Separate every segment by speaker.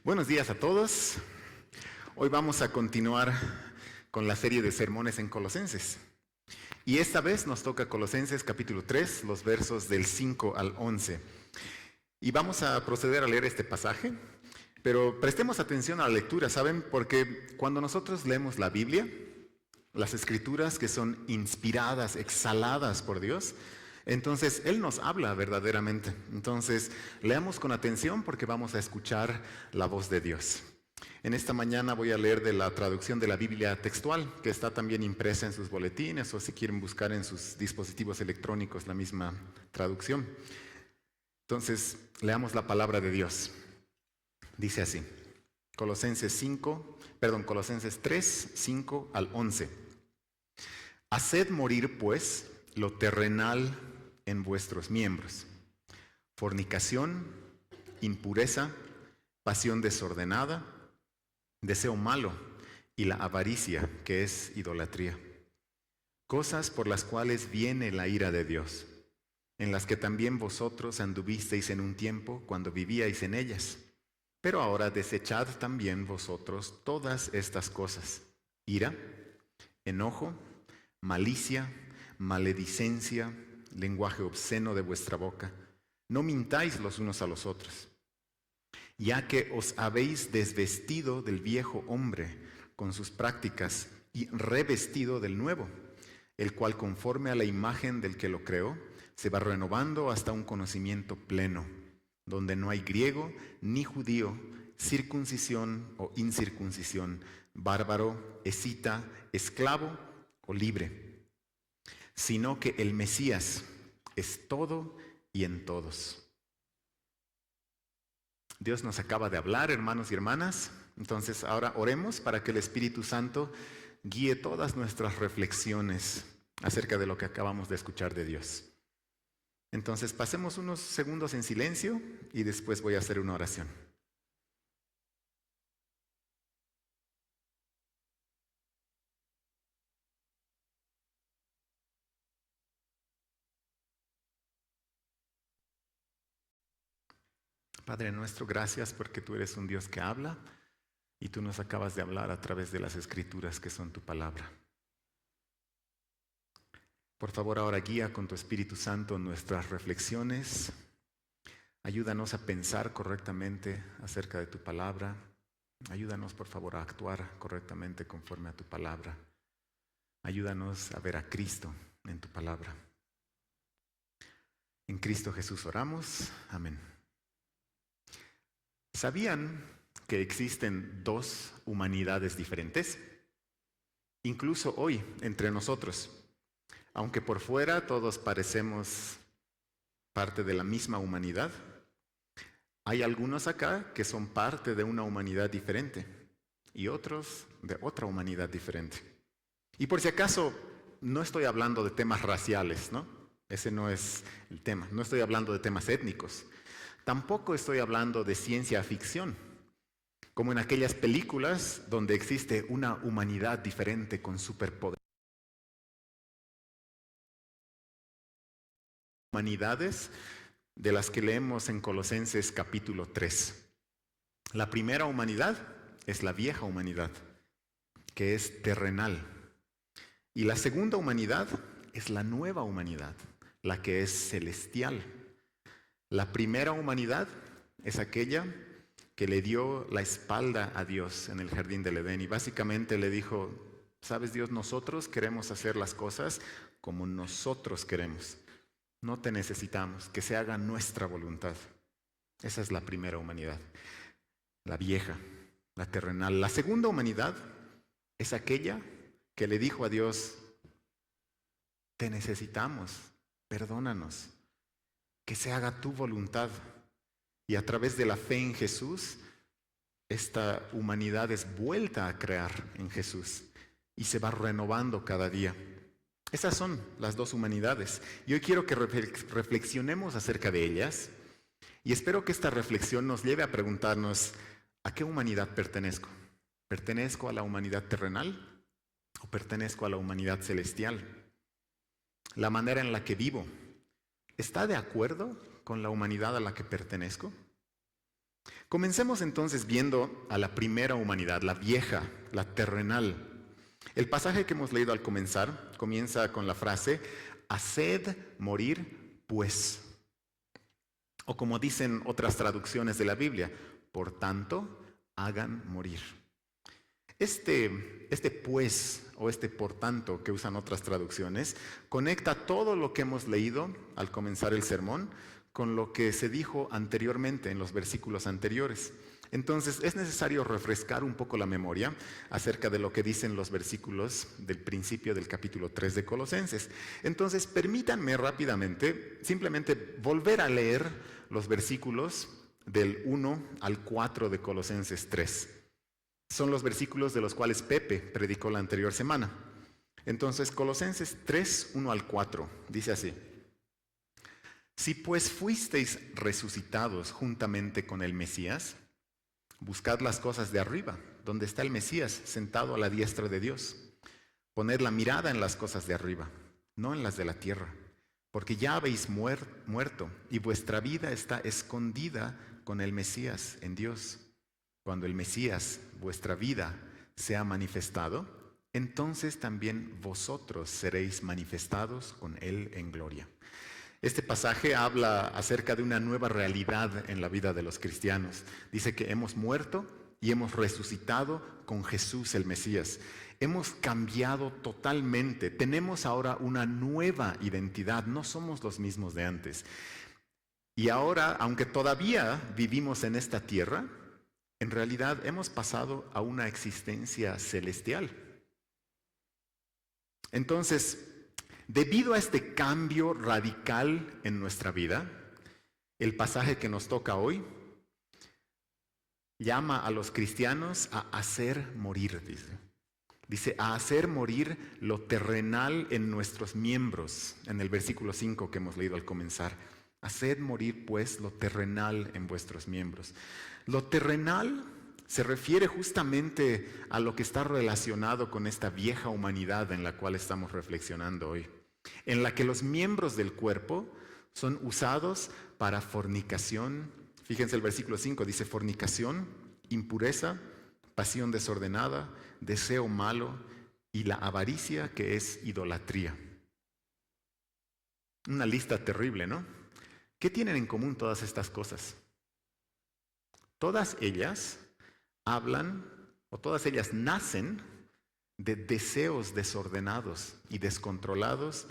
Speaker 1: Buenos días a todos. Hoy vamos a continuar con la serie de sermones en Colosenses. Y esta vez nos toca Colosenses capítulo 3, los versos del 5 al 11. Y vamos a proceder a leer este pasaje, pero prestemos atención a la lectura, ¿saben? Porque cuando nosotros leemos la Biblia, las escrituras que son inspiradas, exhaladas por Dios, entonces Él nos habla verdaderamente. Entonces leamos con atención porque vamos a escuchar la voz de Dios. En esta mañana voy a leer de la traducción de la Biblia textual, que está también impresa en sus boletines o si quieren buscar en sus dispositivos electrónicos la misma traducción. Entonces leamos la palabra de Dios. Dice así, Colosenses 3, 5 al 11. Haced morir pues lo terrenal en vuestros miembros: fornicación, impureza, pasión desordenada, deseo malo y la avaricia, que es idolatría. Cosas por las cuales viene la ira de Dios, en las que también vosotros anduvisteis en un tiempo cuando vivíais en ellas. Pero ahora desechad también vosotros todas estas cosas: ira, enojo, malicia, maledicencia, lenguaje obsceno de vuestra boca. No mintáis los unos a los otros, ya que os habéis desvestido del viejo hombre con sus prácticas y revestido del nuevo, el cual conforme a la imagen del que lo creó, se va renovando hasta un conocimiento pleno, donde no hay griego ni judío, circuncisión o incircuncisión, bárbaro, escita, esclavo o libre, sino que el Mesías es todo y en todos. Dios nos acaba de hablar, hermanos y hermanas. Entonces ahora oremos para que el Espíritu Santo guíe todas nuestras reflexiones acerca de lo que acabamos de escuchar de Dios. Entonces pasemos unos segundos en silencio y después voy a hacer una oración. Padre nuestro, gracias porque tú eres un Dios que habla y tú nos acabas de hablar a través de las escrituras que son tu palabra. Por favor, ahora guía con tu Espíritu Santo nuestras reflexiones. Ayúdanos a pensar correctamente acerca de tu palabra. Ayúdanos, por favor, a actuar correctamente conforme a tu palabra. Ayúdanos a ver a Cristo en tu palabra. En Cristo Jesús oramos. Amén. ¿Sabían que existen dos humanidades diferentes? Incluso hoy, entre nosotros. Aunque por fuera todos parecemos parte de la misma humanidad, hay algunos acá que son parte de una humanidad diferente y otros de otra humanidad diferente. Y por si acaso, no estoy hablando de temas raciales, ¿no? Ese no es el tema. No estoy hablando de temas étnicos. Tampoco estoy hablando de ciencia ficción, como en aquellas películas donde existe una humanidad diferente con superpoderes. Humanidades de las que leemos en Colosenses capítulo 3. La primera humanidad es la vieja humanidad, que es terrenal. Y la segunda humanidad es la nueva humanidad, la que es celestial. La primera humanidad es aquella que le dio la espalda a Dios en el jardín del Edén y básicamente le dijo: ¿sabes, Dios? Nosotros queremos hacer las cosas como nosotros queremos. No te necesitamos, que se haga nuestra voluntad. Esa es la primera humanidad, la vieja, la terrenal. La segunda humanidad es aquella que le dijo a Dios: te necesitamos, perdónanos, que se haga tu voluntad. Y a través de la fe en Jesús, esta humanidad es vuelta a crear en Jesús y se va renovando cada día. Esas son las dos humanidades. Y hoy quiero que reflexionemos acerca de ellas y espero que esta reflexión nos lleve a preguntarnos: ¿a qué humanidad pertenezco? ¿Pertenezco a la humanidad terrenal o pertenezco a la humanidad celestial? ¿La manera en la que vivo está de acuerdo con la humanidad a la que pertenezco? Comencemos entonces viendo a la primera humanidad, la vieja, la terrenal. El pasaje que hemos leído al comenzar comienza con la frase, haced morir pues. O como dicen otras traducciones de la Biblia, por tanto, hagan morir. Este pues o este por tanto que usan otras traducciones conecta todo lo que hemos leído al comenzar el sermón con lo que se dijo anteriormente en los versículos anteriores. Entonces es necesario refrescar un poco la memoria acerca de lo que dicen los versículos del principio del capítulo 3 de Colosenses. Entonces permítanme rápidamente simplemente volver a leer los versículos del 1 al 4 de Colosenses 3. Son los versículos de los cuales Pepe predicó la anterior semana. Entonces, Colosenses 3, 1 al 4, dice así. Si pues fuisteis resucitados juntamente con el Mesías, buscad las cosas de arriba, donde está el Mesías sentado a la diestra de Dios. Poned la mirada en las cosas de arriba, no en las de la tierra, porque ya habéis muerto y vuestra vida está escondida con el Mesías en Dios. Cuando el Mesías, vuestra vida, sea manifestado, entonces también vosotros seréis manifestados con Él en gloria. Este pasaje habla acerca de una nueva realidad en la vida de los cristianos. Dice que hemos muerto y hemos resucitado con Jesús el Mesías. Hemos cambiado totalmente. Tenemos ahora una nueva identidad. No somos los mismos de antes. Y ahora, aunque todavía vivimos en esta tierra, en realidad hemos pasado a una existencia celestial. Entonces, debido a este cambio radical en nuestra vida, el pasaje que nos toca hoy llama a los cristianos a hacer morir, dice. Dice, a hacer morir lo terrenal en nuestros miembros, en el versículo 5 que hemos leído al comenzar. Haced morir pues lo terrenal en vuestros miembros. Lo terrenal se refiere justamente a lo que está relacionado con esta vieja humanidad en la cual estamos reflexionando hoy, en la que los miembros del cuerpo son usados para fornicación. Fíjense el versículo 5, dice fornicación, impureza, pasión desordenada, deseo malo y la avaricia, que es idolatría. Una lista terrible, ¿no? ¿Qué tienen en común todas estas cosas? Todas ellas hablan, o todas ellas nacen de deseos desordenados y descontrolados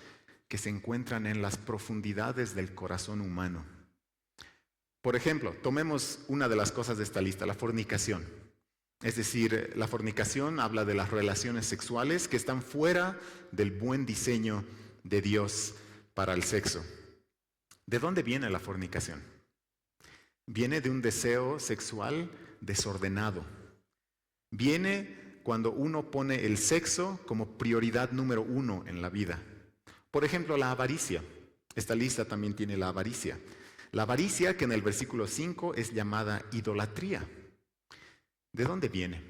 Speaker 1: que se encuentran en las profundidades del corazón humano. Por ejemplo, tomemos una de las cosas de esta lista, la fornicación. Es decir, la fornicación habla de las relaciones sexuales que están fuera del buen diseño de Dios para el sexo. ¿De dónde viene la fornicación? Viene de un deseo sexual desordenado. Viene cuando uno pone el sexo como prioridad número 1 en la vida. Por ejemplo, la avaricia. Esta lista también tiene la avaricia. La avaricia, que en el versículo 5 es llamada idolatría. ¿De dónde viene?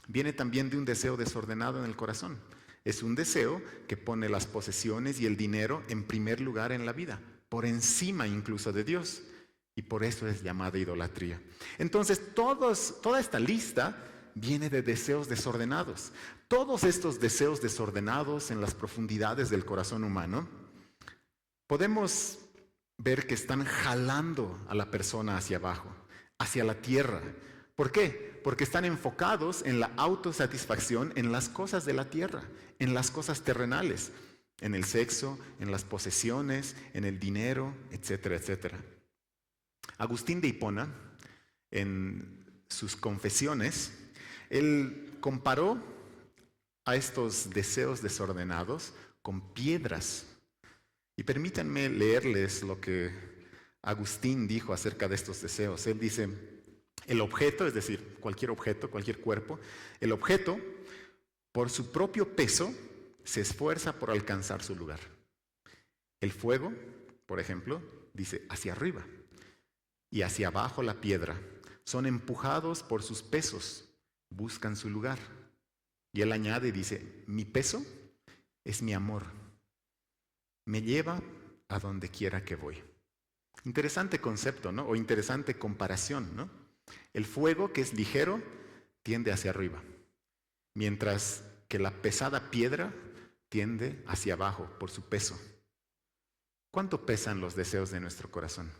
Speaker 1: Viene también de un deseo desordenado en el corazón. Es un deseo que pone las posesiones y el dinero en primer lugar en la vida, por encima incluso de Dios. Y por eso es llamada idolatría. Entonces, toda esta lista viene de deseos desordenados. Todos estos deseos desordenados en las profundidades del corazón humano, podemos ver que están jalando a la persona hacia abajo, hacia la tierra. ¿Por qué? Porque están enfocados en la autosatisfacción en las cosas de la tierra, en las cosas terrenales, en el sexo, en las posesiones, en el dinero, etcétera, etcétera. Agustín de Hipona, en sus confesiones, él comparó a estos deseos desordenados con piedras. Y permítanme leerles lo que Agustín dijo acerca de estos deseos. Él dice, el objeto, es decir, cualquier objeto, cualquier cuerpo, el objeto, por su propio peso, se esfuerza por alcanzar su lugar. El fuego, por ejemplo, dice hacia arriba. Y hacia abajo la piedra, son empujados por sus pesos, buscan su lugar. Y él añade y dice, mi peso es mi amor, me lleva a donde quiera que voy. Interesante concepto, ¿no? O interesante comparación, ¿no? El fuego, que es ligero, tiende hacia arriba, mientras que la pesada piedra tiende hacia abajo por su peso. ¿Cuánto pesan los deseos de nuestro corazón?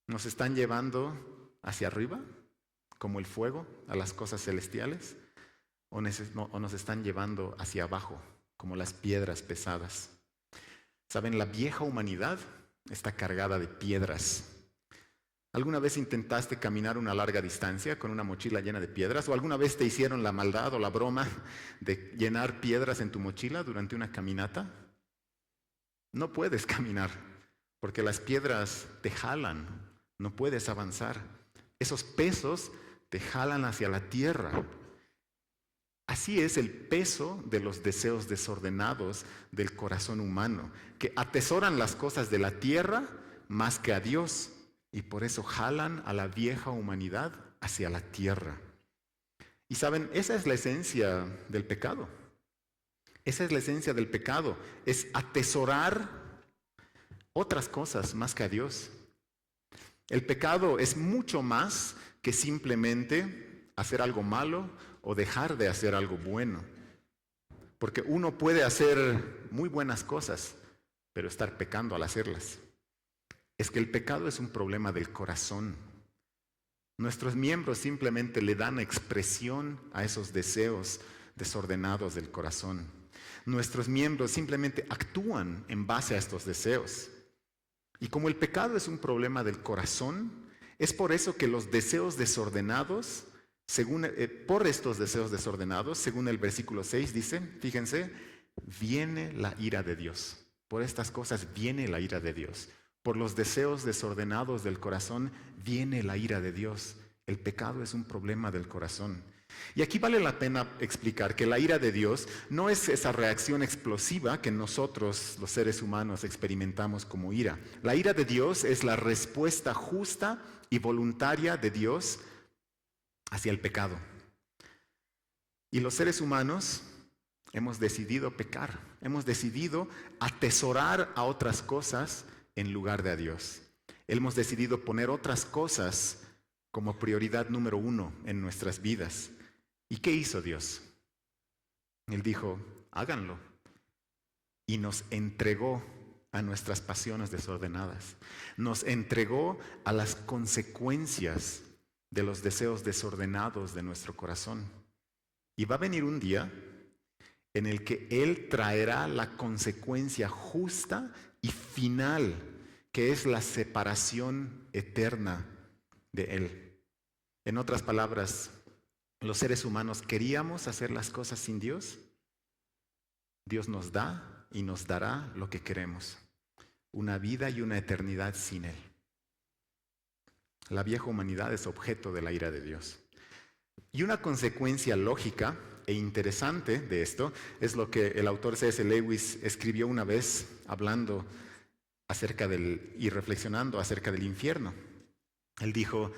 Speaker 1: ¿Nos están llevando hacia arriba, como el fuego, a las cosas celestiales? ¿O nos están llevando hacia abajo, como las piedras pesadas? ¿Saben? La vieja humanidad está cargada de piedras. ¿Alguna vez intentaste caminar una larga distancia con una mochila llena de piedras? ¿O alguna vez te hicieron la maldad o la broma de llenar piedras en tu mochila durante una caminata? No puedes caminar porque las piedras te jalan, no puedes avanzar. Esos pesos te jalan hacia la tierra. Así es el peso de los deseos desordenados del corazón humano, que atesoran las cosas de la tierra más que a Dios, y por eso jalan a la vieja humanidad hacia la tierra. Y saben, esa es la esencia del pecado. Esa es la esencia del pecado, es atesorar otras cosas más que a Dios. El pecado es mucho más que simplemente hacer algo malo o dejar de hacer algo bueno. Porque uno puede hacer muy buenas cosas, pero estar pecando al hacerlas. Es que el pecado es un problema del corazón. Nuestros miembros simplemente le dan expresión a esos deseos desordenados del corazón. Nuestros miembros simplemente actúan en base a estos deseos. Y como el pecado es un problema del corazón, es por eso que los deseos desordenados, por estos deseos desordenados, según el versículo 6 dice, fíjense, viene la ira de Dios. Por estas cosas viene la ira de Dios. Por los deseos desordenados del corazón viene la ira de Dios. El pecado es un problema del corazón. Y aquí vale la pena explicar que la ira de Dios no es esa reacción explosiva que nosotros, los seres humanos, experimentamos como ira. La ira de Dios es la respuesta justa y voluntaria de Dios hacia el pecado. Y los seres humanos hemos decidido pecar, hemos decidido atesorar a otras cosas en lugar de a Dios. Hemos decidido poner otras cosas como prioridad número 1 en nuestras vidas. ¿Y qué hizo Dios? Él dijo, háganlo. Y nos entregó a nuestras pasiones desordenadas. Nos entregó a las consecuencias de los deseos desordenados de nuestro corazón. Y va a venir un día en el que Él traerá la consecuencia justa y final, que es la separación eterna de Él. En otras palabras, los seres humanos queríamos hacer las cosas sin Dios. Dios nos da y nos dará lo que queremos, una vida y una eternidad sin Él. La vieja humanidad es objeto de la ira de Dios. Y una consecuencia lógica e interesante de esto es lo que el autor C.S. Lewis escribió una vez hablando y reflexionando acerca del infierno. Él dijo,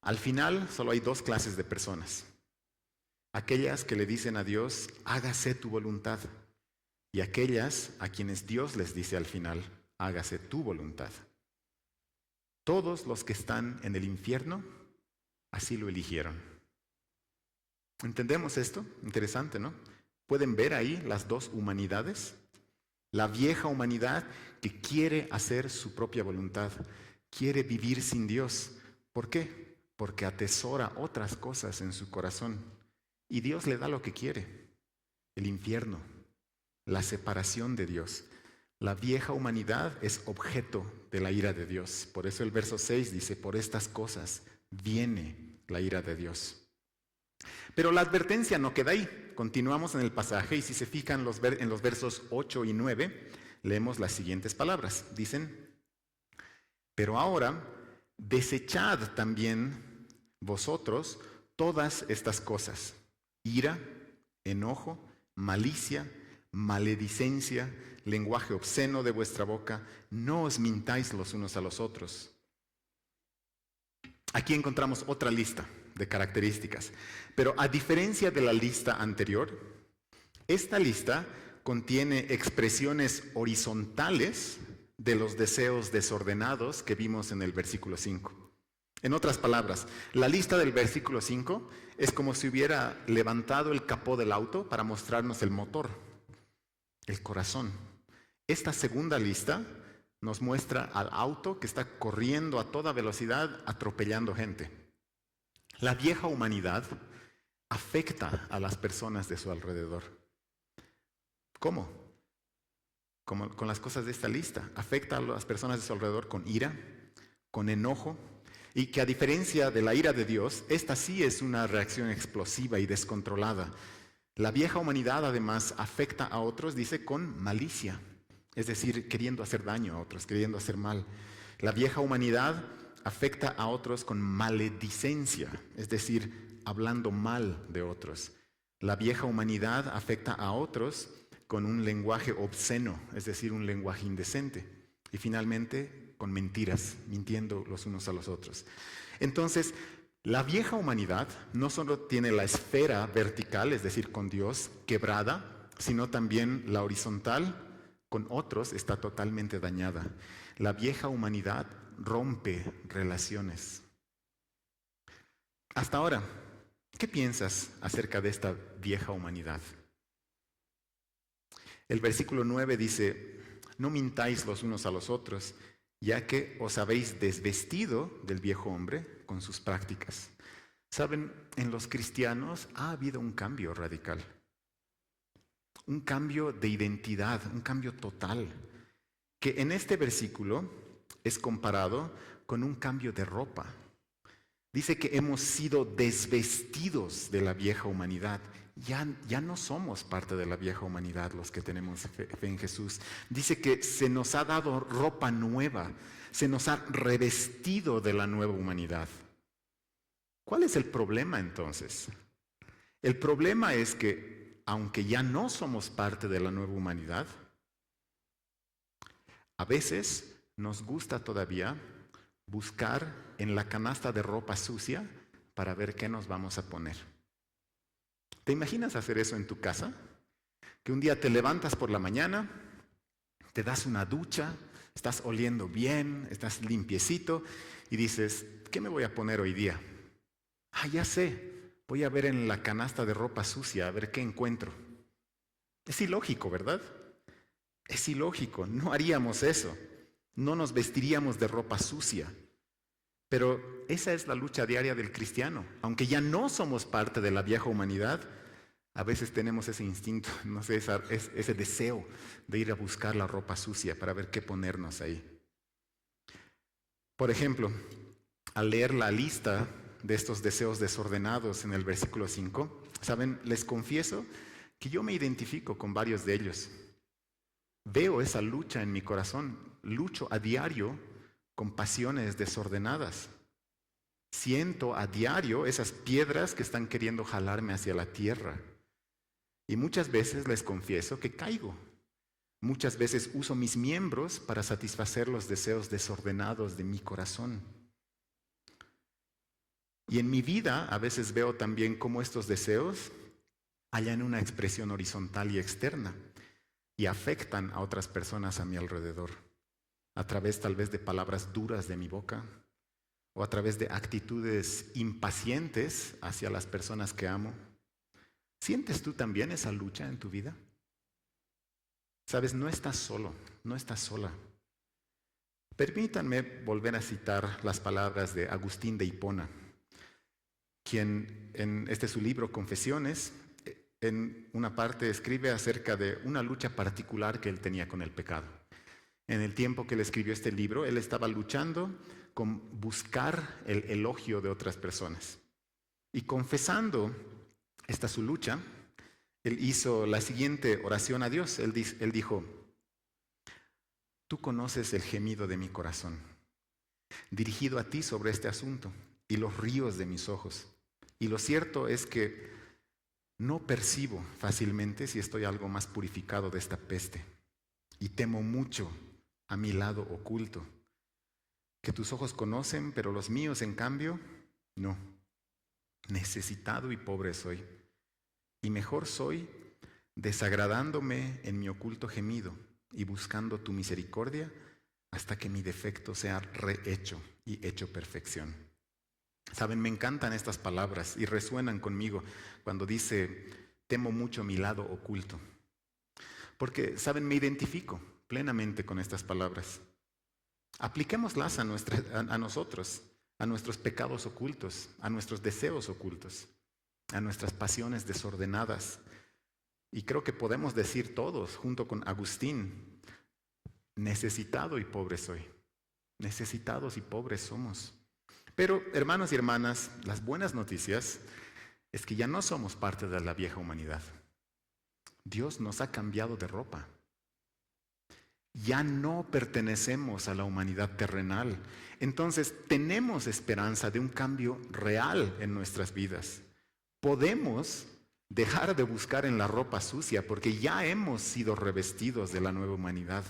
Speaker 1: al final solo hay 2 clases de personas. Aquellas que le dicen a Dios, hágase tu voluntad. Y aquellas a quienes Dios les dice al final, hágase tu voluntad. Todos los que están en el infierno, así lo eligieron. ¿Entendemos esto? Interesante, ¿no? ¿Pueden ver ahí las 2 humanidades? La vieja humanidad que quiere hacer su propia voluntad, quiere vivir sin Dios. ¿Por qué? Porque atesora otras cosas en su corazón. Y Dios le da lo que quiere, el infierno, la separación de Dios. La vieja humanidad es objeto de la ira de Dios. Por eso el verso 6 dice, por estas cosas viene la ira de Dios. Pero la advertencia no queda ahí. Continuamos en el pasaje y si se fijan en los versos 8 y 9, leemos las siguientes palabras. Dicen, pero ahora desechad también vosotros todas estas cosas. Ira, enojo, malicia, maledicencia, lenguaje obsceno de vuestra boca, no os mintáis los unos a los otros. Aquí encontramos otra lista de características, pero a diferencia de la lista anterior, esta lista contiene expresiones horizontales de los deseos desordenados que vimos en el versículo 5. En otras palabras, la lista del versículo 5 es como si hubiera levantado el capó del auto para mostrarnos el motor, el corazón. Esta segunda lista nos muestra al auto que está corriendo a toda velocidad, atropellando gente. La vieja humanidad afecta a las personas de su alrededor. ¿Cómo? Como con las cosas de esta lista. Afecta a las personas de su alrededor con ira, con enojo, y que a diferencia de la ira de Dios, esta sí es una reacción explosiva y descontrolada. La vieja humanidad además afecta a otros, dice, con malicia, es decir, queriendo hacer daño a otros, queriendo hacer mal. La vieja humanidad afecta a otros con maledicencia, es decir, hablando mal de otros. La vieja humanidad afecta a otros con un lenguaje obsceno, es decir, un lenguaje indecente. Y finalmente, con mentiras, mintiendo los unos a los otros. Entonces, la vieja humanidad no solo tiene la esfera vertical, es decir, con Dios, quebrada, sino también la horizontal, con otros, está totalmente dañada. La vieja humanidad rompe relaciones. Hasta ahora, ¿qué piensas acerca de esta vieja humanidad? El versículo 9 dice, no mintáis los unos a los otros, ya que os habéis desvestido del viejo hombre con sus prácticas. Saben, en los cristianos ha habido un cambio radical, un cambio de identidad, un cambio total, que en este versículo es comparado con un cambio de ropa. Dice que hemos sido desvestidos de la vieja humanidad. Ya no somos parte de la vieja humanidad los que tenemos fe en Jesús. Dice que se nos ha dado ropa nueva, se nos ha revestido de la nueva humanidad. ¿Cuál es el problema entonces? El problema es que, aunque ya no somos parte de la nueva humanidad, a veces nos gusta todavía buscar en la canasta de ropa sucia para ver qué nos vamos a poner. ¿Te imaginas hacer eso en tu casa? Que un día te levantas por la mañana, te das una ducha, estás oliendo bien, estás limpiecito y dices, ¿qué me voy a poner hoy día? Ya sé, voy a ver en la canasta de ropa sucia, a ver qué encuentro. Es ilógico, ¿verdad? Es ilógico, no haríamos eso. No nos vestiríamos de ropa sucia. Pero esa es la lucha diaria del cristiano. Aunque ya no somos parte de la vieja humanidad, a veces tenemos ese instinto, no sé, ese deseo de ir a buscar la ropa sucia para ver qué ponernos ahí. Por ejemplo, al leer la lista de estos deseos desordenados en el versículo 5, ¿saben? Les confieso que yo me identifico con varios de ellos. Veo esa lucha en mi corazón, lucho a diario con pasiones desordenadas. Siento a diario esas piedras que están queriendo jalarme hacia la tierra. Y muchas veces les confieso que caigo. Muchas veces uso mis miembros para satisfacer los deseos desordenados de mi corazón. Y en mi vida a veces veo también cómo estos deseos hallan una expresión horizontal y externa y afectan a otras personas a mi alrededor, a través tal vez de palabras duras de mi boca o a través de actitudes impacientes hacia las personas que amo. ¿Sientes tú también esa lucha en tu vida? Sabes, no estás solo, no estás sola. Permítanme volver a citar las palabras de Agustín de Hipona, quien en su libro Confesiones, en una parte escribe acerca de una lucha particular que él tenía con el pecado. En el tiempo que él escribió este libro, él estaba luchando con buscar el elogio de otras personas. Y confesando esta su lucha, él hizo la siguiente oración a Dios. Él dijo, tú conoces el gemido de mi corazón, dirigido a ti sobre este asunto, y los ríos de mis ojos. Y lo cierto es que no percibo fácilmente si estoy algo más purificado de esta peste, y temo mucho a mi lado oculto, que tus ojos conocen, pero los míos, en cambio, no. Necesitado y pobre soy, y mejor soy desagradándome en mi oculto gemido y buscando tu misericordia hasta que mi defecto sea rehecho y hecho perfección. Saben, me encantan estas palabras y resuenan conmigo cuando dice, temo mucho mi lado oculto. Porque, saben, me identifico plenamente con estas palabras. Apliquémoslas a nosotros, a nuestros pecados ocultos, a nuestros deseos ocultos, a nuestras pasiones desordenadas. Y creo que podemos decir todos, junto con Agustín, necesitado y pobre soy. Necesitados y pobres somos. Pero, hermanos y hermanas, las buenas noticias es que ya no somos parte de la vieja humanidad. Dios nos ha cambiado de ropa. Ya no pertenecemos a la humanidad terrenal. Entonces, tenemos esperanza de un cambio real en nuestras vidas. Podemos dejar de buscar en la ropa sucia porque ya hemos sido revestidos de la nueva humanidad.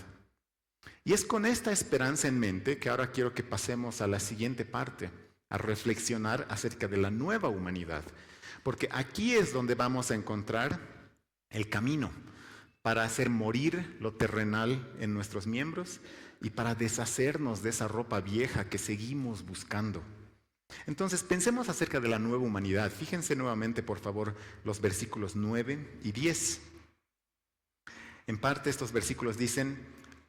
Speaker 1: Y es con esta esperanza en mente que ahora quiero que pasemos a la siguiente parte, a reflexionar acerca de la nueva humanidad. Porque aquí es donde vamos a encontrar el camino para hacer morir lo terrenal en nuestros miembros y para deshacernos de esa ropa vieja que seguimos buscando. Entonces, pensemos acerca de la nueva humanidad. Fíjense nuevamente, por favor, los versículos 9 y 10. En parte, estos versículos dicen,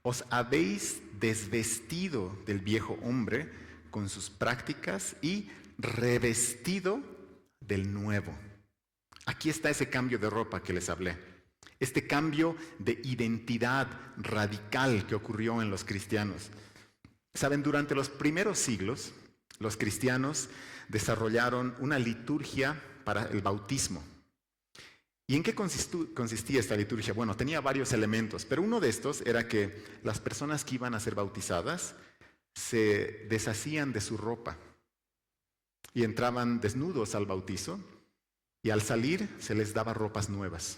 Speaker 1: os habéis desvestido del viejo hombre con sus prácticas y revestido del nuevo. Aquí está ese cambio de ropa que les hablé. Este cambio de identidad radical que ocurrió en los cristianos. Saben, durante los primeros siglos, los cristianos desarrollaron una liturgia para el bautismo. ¿Y en qué consistía esta liturgia? Bueno, tenía varios elementos, pero uno de estos era que las personas que iban a ser bautizadas se deshacían de su ropa y entraban desnudos al bautizo y al salir se les daba ropas nuevas.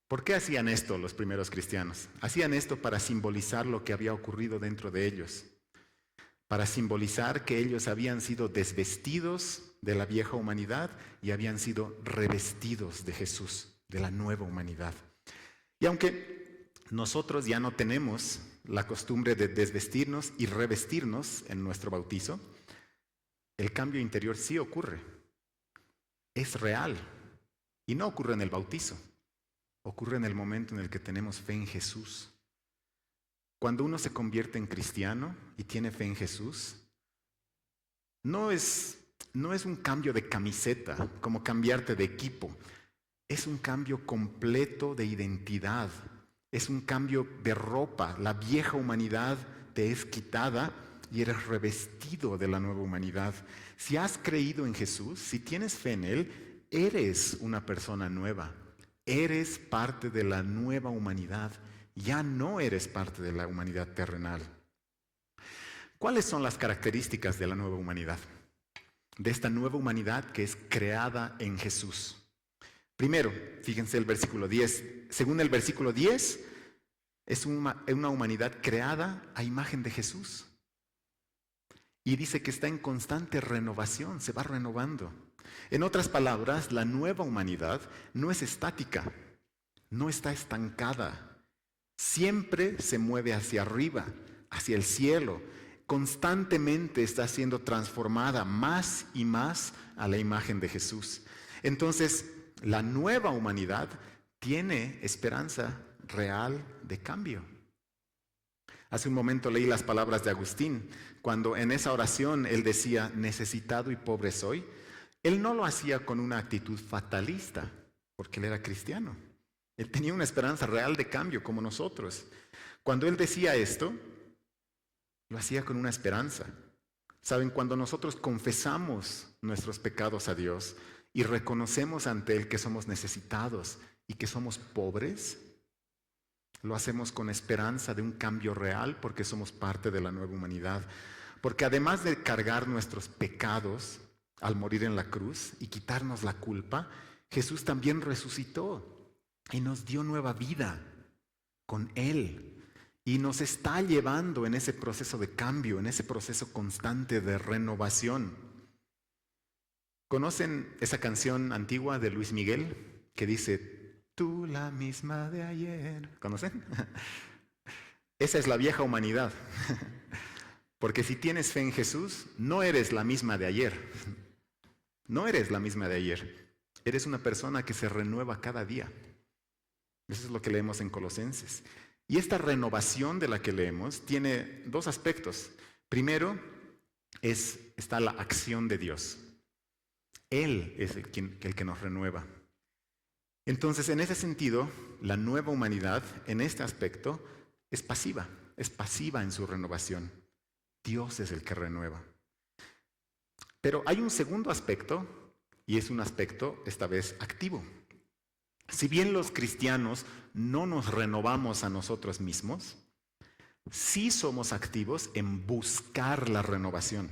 Speaker 1: ¿Por qué hacían esto los primeros cristianos? Hacían esto para simbolizar lo que había ocurrido dentro de ellos, para simbolizar que ellos habían sido desvestidos de la vieja humanidad y habían sido revestidos de Jesús, de la nueva humanidad. Y aunque nosotros ya no tenemos la costumbre de desvestirnos y revestirnos en nuestro bautizo, el cambio interior sí ocurre, es real y no ocurre en el bautizo, ocurre en el momento en el que tenemos fe en Jesús. Cuando uno se convierte en cristiano y tiene fe en Jesús, no es un cambio de camiseta, como cambiarte de equipo. Es un cambio completo de identidad. Es un cambio de ropa. La vieja humanidad te es quitada y eres revestido de la nueva humanidad. Si has creído en Jesús, si tienes fe en Él, eres una persona nueva. Eres parte de la nueva humanidad. Ya no eres parte de la humanidad terrenal. ¿Cuáles son las características de la nueva humanidad? De esta nueva humanidad que es creada en Jesús. Primero, fíjense el versículo 10. Según el versículo 10, es una humanidad creada a imagen de Jesús. Y dice que está en constante renovación, se va renovando. En otras palabras, la nueva humanidad no es estática, no está estancada. Siempre se mueve hacia arriba, hacia el cielo. Constantemente está siendo transformada más y más a la imagen de Jesús. Entonces, la nueva humanidad tiene esperanza real de cambio. Hace un momento leí las palabras de Agustín, cuando en esa oración él decía, necesitado y pobre soy. Él no lo hacía con una actitud fatalista, porque él era cristiano. Él tenía una esperanza real de cambio como nosotros. Cuando él decía esto, lo hacía con una esperanza. Saben, cuando nosotros confesamos nuestros pecados a Dios y reconocemos ante Él que somos necesitados y que somos pobres, lo hacemos con esperanza de un cambio real porque somos parte de la nueva humanidad. Porque además de cargar nuestros pecados al morir en la cruz y quitarnos la culpa, Jesús también resucitó y nos dio nueva vida con Él. Y nos está llevando en ese proceso de cambio, en ese proceso constante de renovación. ¿Conocen esa canción antigua de Luis Miguel que dice, tú la misma de ayer? ¿Conocen? Esa es la vieja humanidad. Porque si tienes fe en Jesús, no eres la misma de ayer. No eres la misma de ayer. Eres una persona que se renueva cada día. Eso es lo que leemos en Colosenses. Y esta renovación de la que leemos tiene dos aspectos. Primero, está la acción de Dios. Él es el que nos renueva. Entonces, en ese sentido, la nueva humanidad, en este aspecto, es pasiva en su renovación. Dios es el que renueva. Pero hay un segundo aspecto, y es un aspecto, esta vez, activo. Si bien los cristianos no nos renovamos a nosotros mismos, sí somos activos en buscar la renovación.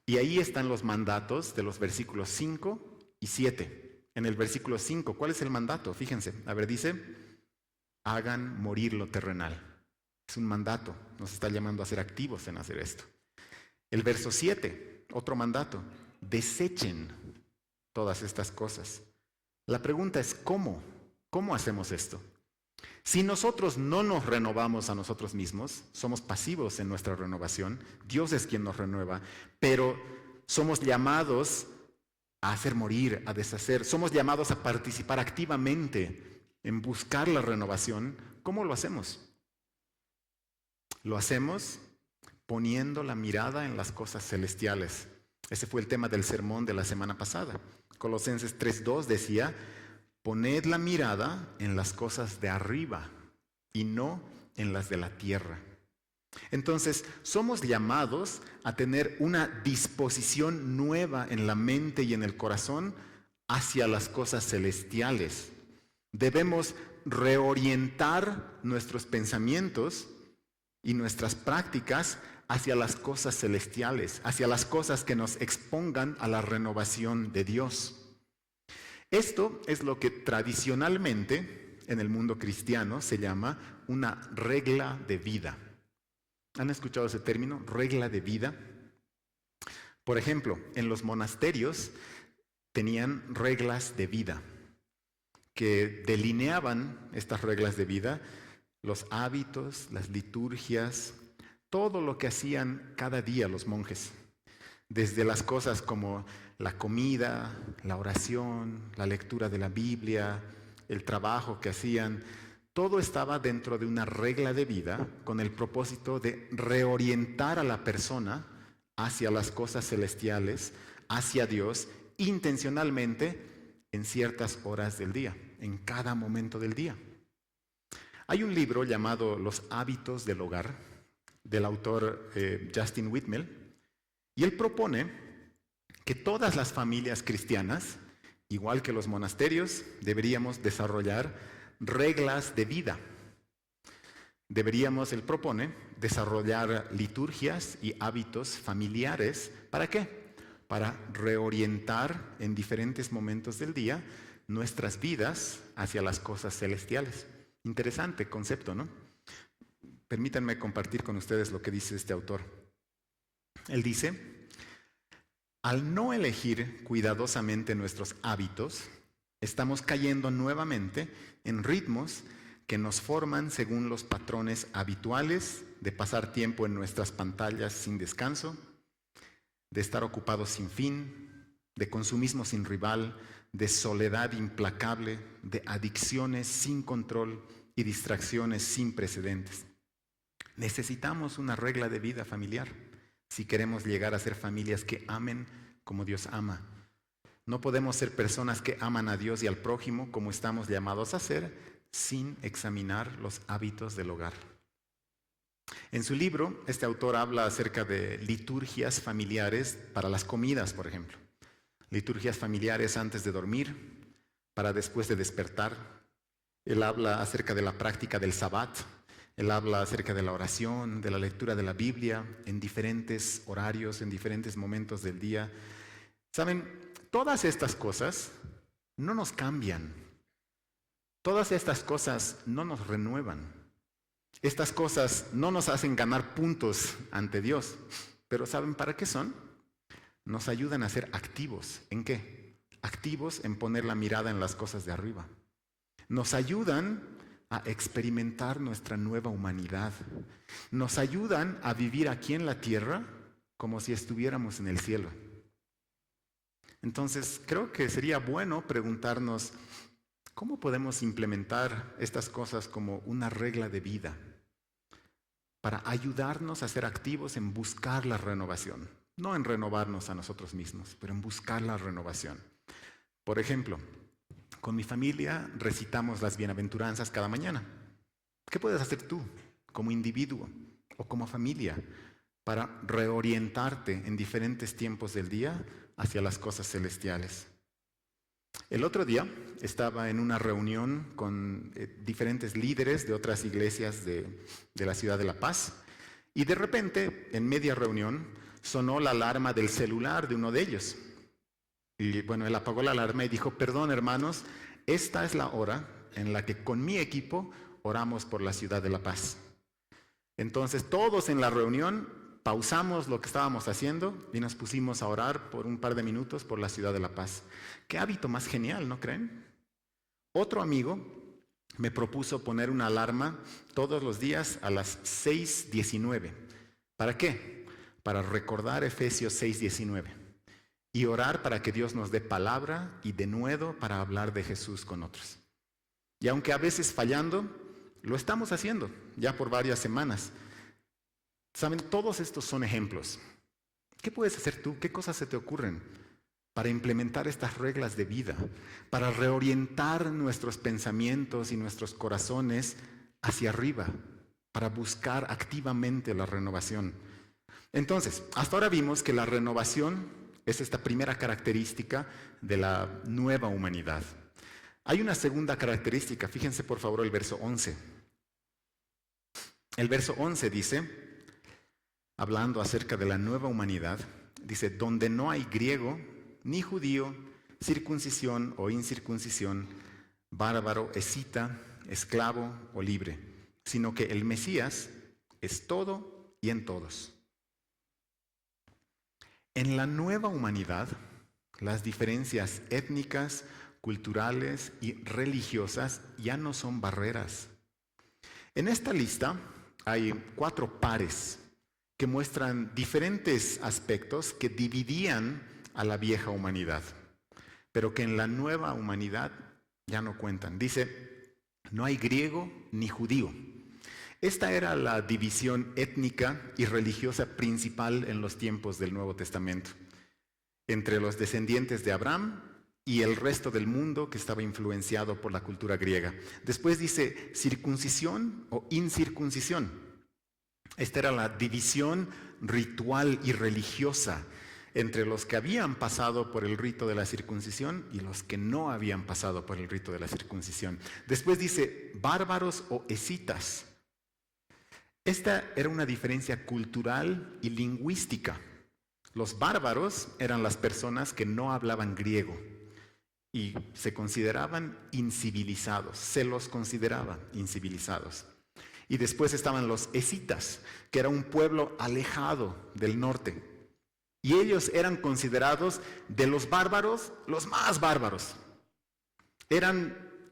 Speaker 1: Y ahí están los mandatos de los versículos 5 y 7. En el versículo 5, ¿cuál es el mandato? Fíjense, a ver, dice, hagan morir lo terrenal. Es un mandato, nos está llamando a ser activos en hacer esto. El verso 7, otro mandato, desechen todas estas cosas. La pregunta es, ¿cómo? ¿Cómo hacemos esto? Si nosotros no nos renovamos a nosotros mismos, somos pasivos en nuestra renovación, Dios es quien nos renueva, pero somos llamados a hacer morir, a deshacer, somos llamados a participar activamente en buscar la renovación. ¿Cómo lo hacemos? Lo hacemos poniendo la mirada en las cosas celestiales. Ese fue el tema del sermón de la semana pasada. Colosenses 3:2 decía, poned la mirada en las cosas de arriba y no en las de la tierra. Entonces, somos llamados a tener una disposición nueva en la mente y en el corazón hacia las cosas celestiales. Debemos reorientar nuestros pensamientos y nuestras prácticas hacia las cosas celestiales, hacia las cosas que nos expongan a la renovación de Dios. Esto es lo que tradicionalmente en el mundo cristiano se llama una regla de vida. ¿Han escuchado ese término? Regla de vida. Por ejemplo, en los monasterios tenían reglas de vida que delineaban estas reglas de vida, los hábitos, las liturgias, todo lo que hacían cada día los monjes. Desde las cosas como la comida, la oración, la lectura de la Biblia, el trabajo que hacían, todo estaba dentro de una regla de vida con el propósito de reorientar a la persona hacia las cosas celestiales, hacia Dios, intencionalmente en ciertas horas del día, en cada momento del día. Hay un libro llamado Los hábitos del hogar, del autor Justin Whitmel, y él propone que todas las familias cristianas, igual que los monasterios, deberíamos desarrollar reglas de vida. Deberíamos, él propone, desarrollar liturgias y hábitos familiares. ¿Para qué? Para reorientar en diferentes momentos del día nuestras vidas hacia las cosas celestiales. Interesante concepto, ¿no? Permítanme compartir con ustedes lo que dice este autor. Él dice, al no elegir cuidadosamente nuestros hábitos, estamos cayendo nuevamente en ritmos que nos forman según los patrones habituales de pasar tiempo en nuestras pantallas sin descanso, de estar ocupados sin fin, de consumismo sin rival, de soledad implacable, de adicciones sin control y distracciones sin precedentes. Necesitamos una regla de vida familiar si queremos llegar a ser familias que amen como Dios ama. No podemos ser personas que aman a Dios y al prójimo como estamos llamados a ser sin examinar los hábitos del hogar. En su libro, este autor habla acerca de liturgias familiares para las comidas, por ejemplo. Liturgias familiares antes de dormir, para después de despertar. Él habla acerca de la práctica del Sabbat. Él habla acerca de la oración, de la lectura de la Biblia en diferentes horarios, en diferentes momentos del día. ¿Saben? Todas estas cosas no nos cambian. Todas estas cosas no nos renuevan. Estas cosas no nos hacen ganar puntos ante Dios. Pero ¿saben para qué son? Nos ayudan a ser activos. ¿En qué? Activos en poner la mirada en las cosas de arriba. Nos ayudan a experimentar nuestra nueva humanidad. Nos ayudan a vivir aquí en la tierra como si estuviéramos en el cielo. Entonces, creo que sería bueno preguntarnos, ¿cómo podemos implementar estas cosas como una regla de vida para ayudarnos a ser activos en buscar la renovación? No en renovarnos a nosotros mismos, pero en buscar la renovación. Por ejemplo, con mi familia recitamos las bienaventuranzas cada mañana. ¿Qué puedes hacer tú como individuo o como familia para reorientarte en diferentes tiempos del día hacia las cosas celestiales? El otro día estaba en una reunión con diferentes líderes de otras iglesias de la ciudad de La Paz y de repente, en media reunión, sonó la alarma del celular de uno de ellos. Y bueno, él apagó la alarma y dijo, perdón hermanos, esta es la hora en la que con mi equipo oramos por la ciudad de La Paz. Entonces todos en la reunión pausamos lo que estábamos haciendo y nos pusimos a orar por un par de minutos por la ciudad de La Paz. Qué hábito más genial, ¿no creen? Otro amigo me propuso poner una alarma todos los días a las 6:19. ¿Para qué? Para recordar Efesios 6:19 y orar para que Dios nos dé palabra y denuedo para hablar de Jesús con otros. Y aunque a veces fallando, lo estamos haciendo ya por varias semanas. Saben, todos estos son ejemplos. ¿Qué puedes hacer tú? ¿Qué cosas se te ocurren para implementar estas reglas de vida? Para reorientar nuestros pensamientos y nuestros corazones hacia arriba, para buscar activamente la renovación. Entonces, hasta ahora vimos que la renovación es esta primera característica de la nueva humanidad. Hay una segunda característica, fíjense por favor el verso 11. El verso 11 dice, hablando acerca de la nueva humanidad, dice, donde no hay griego ni judío, circuncisión o incircuncisión, bárbaro, escita, esclavo o libre, sino que el Mesías es todo y en todos. En la nueva humanidad, las diferencias étnicas, culturales y religiosas ya no son barreras. En esta lista hay 4 pares que muestran diferentes aspectos que dividían a la vieja humanidad, pero que en la nueva humanidad ya no cuentan. Dice, no hay griego ni judío. Esta era la división étnica y religiosa principal en los tiempos del Nuevo Testamento, entre los descendientes de Abraham y el resto del mundo que estaba influenciado por la cultura griega. Después dice circuncisión o incircuncisión. Esta era la división ritual y religiosa entre los que habían pasado por el rito de la circuncisión y los que no habían pasado por el rito de la circuncisión. Después dice bárbaros o escitas. Esta era una diferencia cultural y lingüística. Los bárbaros eran las personas que no hablaban griego y se consideraban incivilizados, se los consideraba incivilizados. Y después estaban los escitas, que era un pueblo alejado del norte. Y ellos eran considerados de los bárbaros los más bárbaros.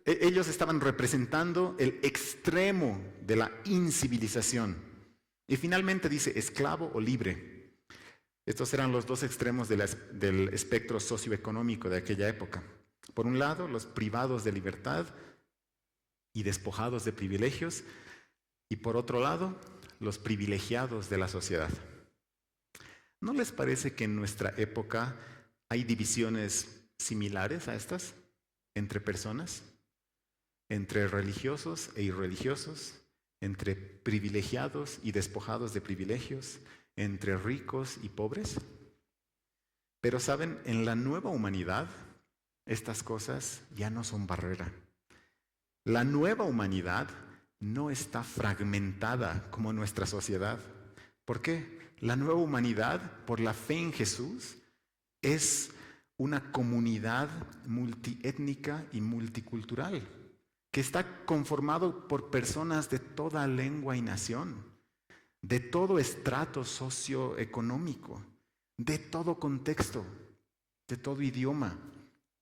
Speaker 1: Ellos estaban representando el extremo de la incivilización. Y finalmente dice esclavo o libre. Estos eran los 2 extremos del espectro socioeconómico de aquella época. Por un lado, los privados de libertad y despojados de privilegios. Y por otro lado, los privilegiados de la sociedad. ¿No les parece que en nuestra época hay divisiones similares a estas entre personas? Entre religiosos e irreligiosos, entre privilegiados y despojados de privilegios, entre ricos y pobres. Pero saben, en la nueva humanidad, estas cosas ya no son barrera. La nueva humanidad no está fragmentada como nuestra sociedad. ¿Por qué? La nueva humanidad, por la fe en Jesús, es una comunidad multiétnica y multicultural, que está conformado por personas de toda lengua y nación, de todo estrato socioeconómico, de todo contexto, de todo idioma.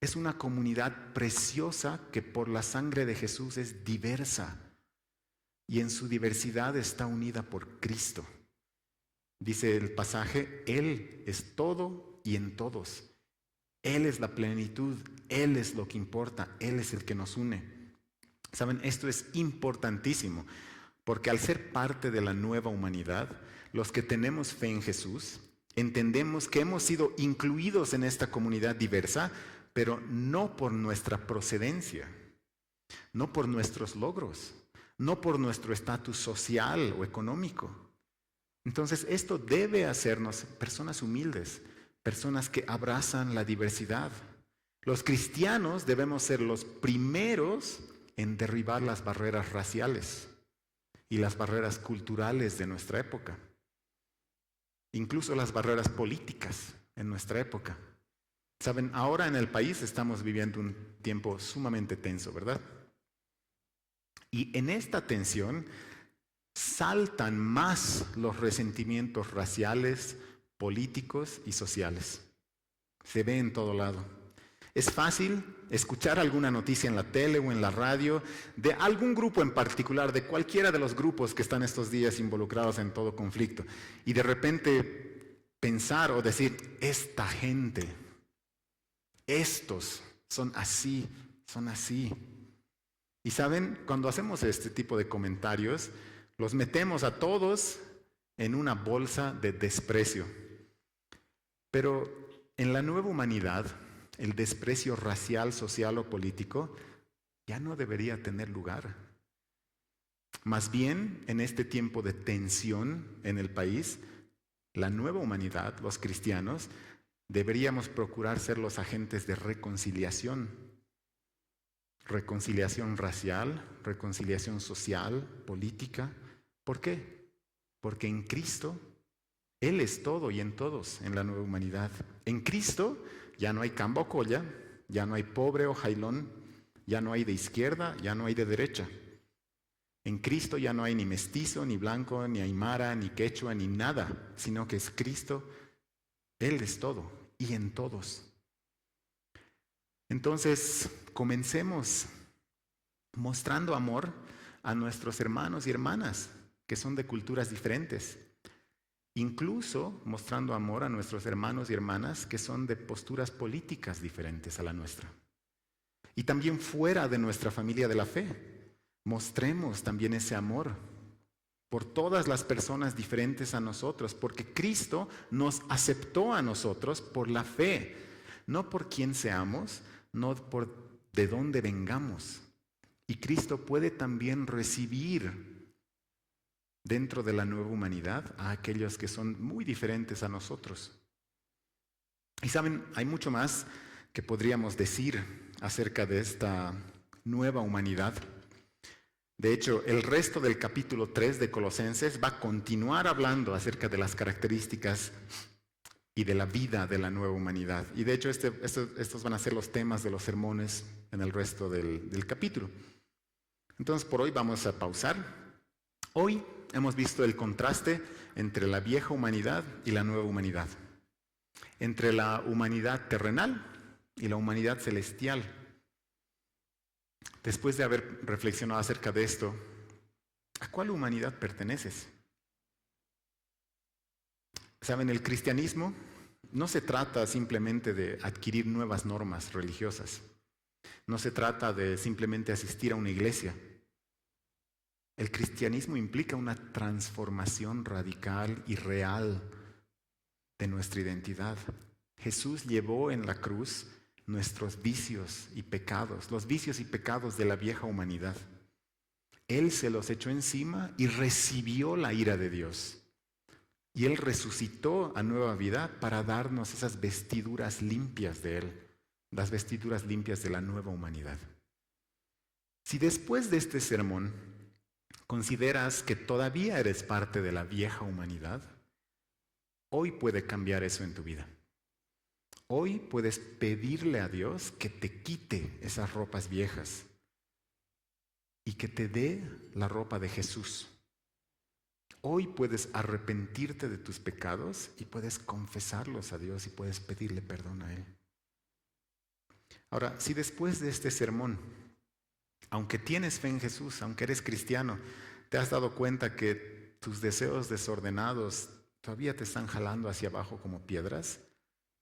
Speaker 1: Es una comunidad preciosa que por la sangre de Jesús es diversa y en su diversidad está unida por Cristo. Dice el pasaje, Él es todo y en todos. Él es la plenitud, Él es lo que importa, Él es el que nos une. Saben, esto es importantísimo, porque al ser parte de la nueva humanidad, los que tenemos fe en Jesús, entendemos que hemos sido incluidos en esta comunidad diversa, pero no por nuestra procedencia, no por nuestros logros, no por nuestro estatus social o económico. Entonces, esto debe hacernos personas humildes, personas que abrazan la diversidad. Los cristianos debemos ser los primeros en derribar las barreras raciales y las barreras culturales de nuestra época, incluso las barreras políticas en nuestra época. Saben, ahora en el país estamos viviendo un tiempo sumamente tenso, ¿verdad? Y en esta tensión saltan más los resentimientos raciales, políticos y sociales. Se ve en todo lado. Es fácil escuchar alguna noticia en la tele o en la radio de algún grupo en particular, de cualquiera de los grupos que están estos días involucrados en todo conflicto, y de repente pensar o decir, esta gente, estos son así, son así. Y saben, cuando hacemos este tipo de comentarios, los metemos a todos en una bolsa de desprecio. Pero en la nueva humanidad, el desprecio racial, social o político ya no debería tener lugar. Más bien, en este tiempo de tensión en el país, la nueva humanidad, los cristianos, deberíamos procurar ser los agentes de reconciliación. Reconciliación racial, reconciliación social, política. ¿Por qué? Porque en Cristo, Él es todo y en todos en la nueva humanidad. En Cristo ya no hay cambocoya, ya no hay pobre o jailón, ya no hay de izquierda, ya no hay de derecha. En Cristo ya no hay ni mestizo, ni blanco, ni aymara, ni quechua, ni nada, sino que es Cristo, Él es todo y en todos. Entonces, comencemos mostrando amor a nuestros hermanos y hermanas que son de culturas diferentes. Incluso mostrando amor a nuestros hermanos y hermanas que son de posturas políticas diferentes a la nuestra. Y también fuera de nuestra familia de la fe, mostremos también ese amor por todas las personas diferentes a nosotros, porque Cristo nos aceptó a nosotros por la fe, no por quién seamos, no por de dónde vengamos. Y Cristo puede también recibir dentro de la nueva humanidad a aquellos que son muy diferentes a nosotros. Y saben, hay mucho más que podríamos decir acerca de esta nueva humanidad. De hecho, el resto del capítulo 3 de Colosenses va a continuar hablando acerca de las características y de la vida de la nueva humanidad. Y de hecho, estos van a ser los temas de los sermones en el resto del capítulo. Entonces, por hoy vamos a pausar. Hoy hemos visto el contraste entre la vieja humanidad y la nueva humanidad, entre la humanidad terrenal y la humanidad celestial. Después de haber reflexionado acerca de esto, ¿a cuál humanidad perteneces? Saben, el cristianismo no se trata simplemente de adquirir nuevas normas religiosas, no se trata de simplemente asistir a una iglesia. El cristianismo implica una transformación radical y real de nuestra identidad. Jesús llevó en la cruz nuestros vicios y pecados, los vicios y pecados de la vieja humanidad. Él se los echó encima y recibió la ira de Dios. Y Él resucitó a nueva vida para darnos esas vestiduras limpias de Él, las vestiduras limpias de la nueva humanidad. Si después de este sermón consideras que todavía eres parte de la vieja humanidad, hoy puede cambiar eso en tu vida. Hoy puedes pedirle a Dios que te quite esas ropas viejas y que te dé la ropa de Jesús. Hoy puedes arrepentirte de tus pecados y puedes confesarlos a Dios y puedes pedirle perdón a Él. Ahora, si después de este sermón, aunque tienes fe en Jesús, aunque eres cristiano, ¿Te has dado cuenta que tus deseos desordenados todavía te están jalando hacia abajo como piedras?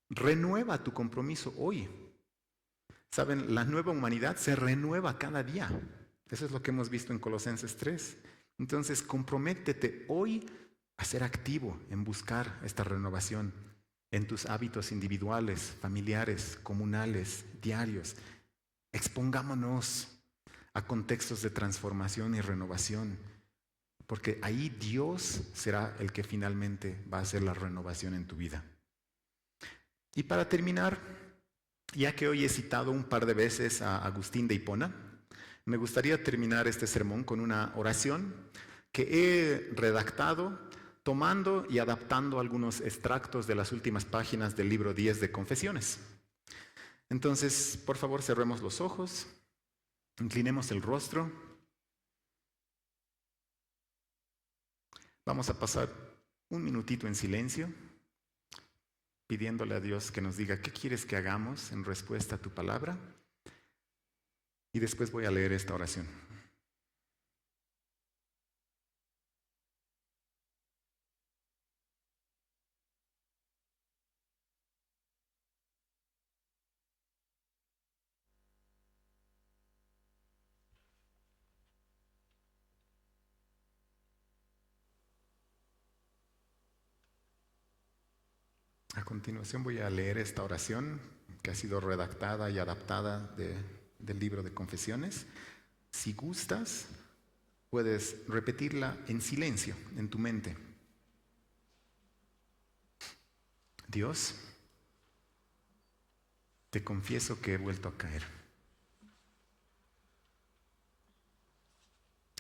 Speaker 1: Renueva tu compromiso hoy. Saben, la nueva humanidad se renueva cada día. Eso es lo que hemos visto en Colosenses 3. Entonces, comprométete hoy a ser activo en buscar esta renovación en tus hábitos individuales, familiares, comunales, diarios. Expongámonos a contextos de transformación y renovación, porque ahí Dios será el que finalmente va a hacer la renovación en tu vida. Y para terminar, ya que hoy he citado un par de veces a Agustín de Hipona, me gustaría terminar este sermón con una oración que he redactado tomando y adaptando algunos extractos de las últimas páginas del libro 10 de Confesiones. Entonces, por favor, cerremos los ojos, inclinemos el rostro. Vamos a pasar un minutito en silencio, pidiéndole a Dios que nos diga qué quieres que hagamos en respuesta a tu palabra. Y después voy a leer esta oración. A continuación voy a leer esta oración que ha sido redactada y adaptada del libro de Confesiones. Si gustas, puedes repetirla en silencio, en tu mente. Dios, te confieso que he vuelto a caer,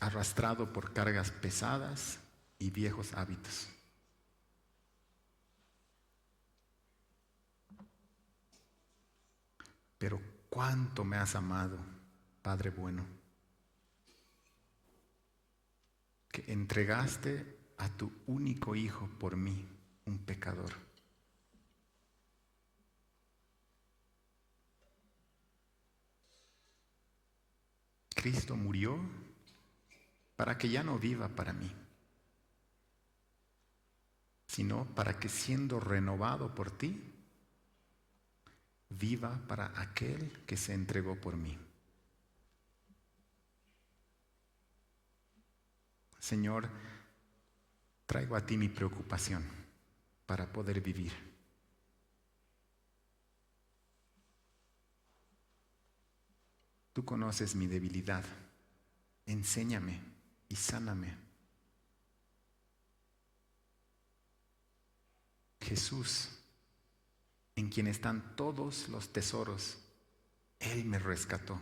Speaker 1: arrastrado por cargas pesadas y viejos hábitos. Pero cuánto me has amado, Padre bueno, que entregaste a tu único Hijo por mí, un pecador. Cristo murió para que ya no viva para mí, sino para que siendo renovado por ti, viva para aquel que se entregó por mí. Señor, traigo a ti mi preocupación para poder vivir. Tú conoces mi debilidad. Enséñame y sáname. Jesús, en quien están todos los tesoros, Él me rescató.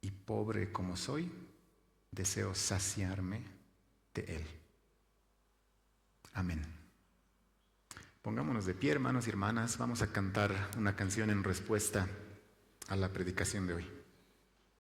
Speaker 1: Y pobre como soy, deseo saciarme de Él. Amén. Pongámonos de pie, hermanos y hermanas. Vamos a cantar una canción en respuesta a la predicación de hoy.